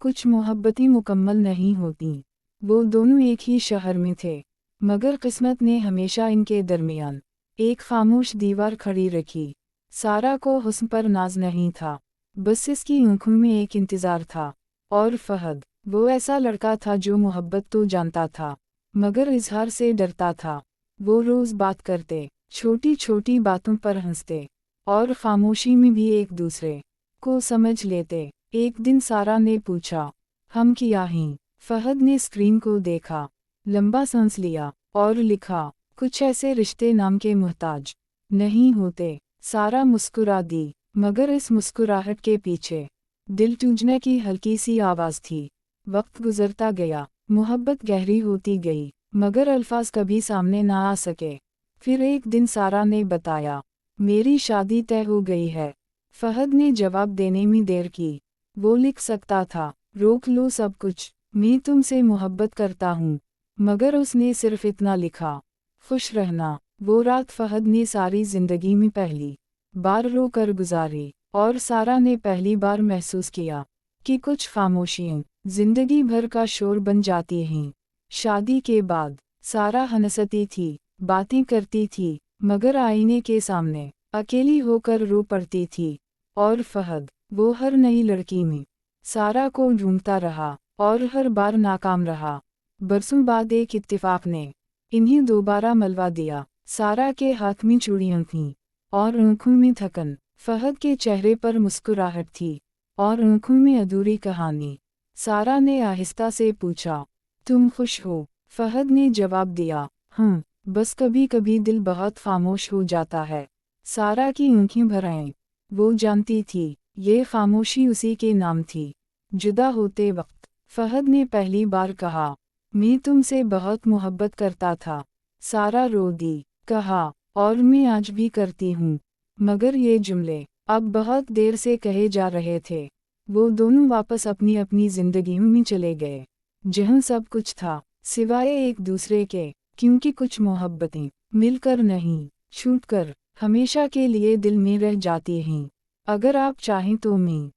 कुछ मोहब्बतें मुकम्मल नहीं होती। वो दोनों एक ही शहर में थे, मगर किस्मत ने हमेशा इनके दरमियान एक खामोश दीवार खड़ी रखी। सारा को हुस्न पर नाज नहीं था, बस इसकी आंखों में एक इंतज़ार था। और फहद, वो ऐसा लड़का था जो मोहब्बत तो जानता था, मगर इजहार से डरता था। वो रोज़ बात करते, छोटी छोटी बातों पर हंसते, और खामोशी में भी एक दूसरे को समझ लेते। एक दिन सारा ने पूछा, हम क्या हैं? फहद ने स्क्रीन को देखा, लंबा सांस लिया, और लिखा, कुछ ऐसे रिश्ते नाम के मुहताज नहीं होते। सारा मुस्कुरा दी, मगर इस मुस्कुराहट के पीछे दिल टूटने की हल्की सी आवाज़ थी। वक्त गुजरता गया, मोहब्बत गहरी होती गई, मगर अल्फाज कभी सामने ना आ सके। फिर एक दिन सारा ने बताया, मेरी शादी तय हो गई है। फहद ने जवाब देने में देर की। वो लिख सकता था, रोक लो सब कुछ, मैं तुमसे मोहब्बत करता हूँ। मगर उसने सिर्फ इतना लिखा, खुश रहना। वो रात फहद ने सारी जिंदगी में पहली बार रो कर गुजारी, और सारा ने पहली बार महसूस किया कि कुछ खामोशियाँ जिंदगी भर का शोर बन जाती हैं। शादी के बाद सारा हंसती थी, बातें करती थी, मगर आईने के सामने अकेली होकर रो पड़ती थी। और फहद, वो हर नई लड़की में सारा को ढूंढता रहा, और हर बार नाकाम रहा। बरसों बाद एक इत्तेफाक ने इन्हें दोबारा मिलवा दिया। सारा के हाथ में चूड़ियां थीं, और आंखों में थकन। फहद के चेहरे पर मुस्कुराहट थी, और आंखों में अधूरी कहानी। सारा ने आहिस्ता से पूछा, तुम खुश हो? फहद ने जवाब दिया, हाँ, बस कभी कभी दिल बहुत खामोश हो जाता है। सारा की आंखें भर आईं। वो जानती थी, ये खामोशी उसी के नाम थी। जुदा होते वक्त फहद ने पहली बार कहा, मैं तुमसे बहुत मोहब्बत करता था। सारा रो दी, कहा, और मैं आज भी करती हूँ। मगर ये जुमले अब बहुत देर से कहे जा रहे थे। वो दोनों वापस अपनी अपनी जिंदगी में चले गए, जहाँ सब कुछ था सिवाय एक दूसरे के। क्योंकि कुछ मोहब्बतें मिलकर नहीं, छूटकर हमेशा के लिए दिल में रह जाती हैं। अगर आप चाहें तो मैं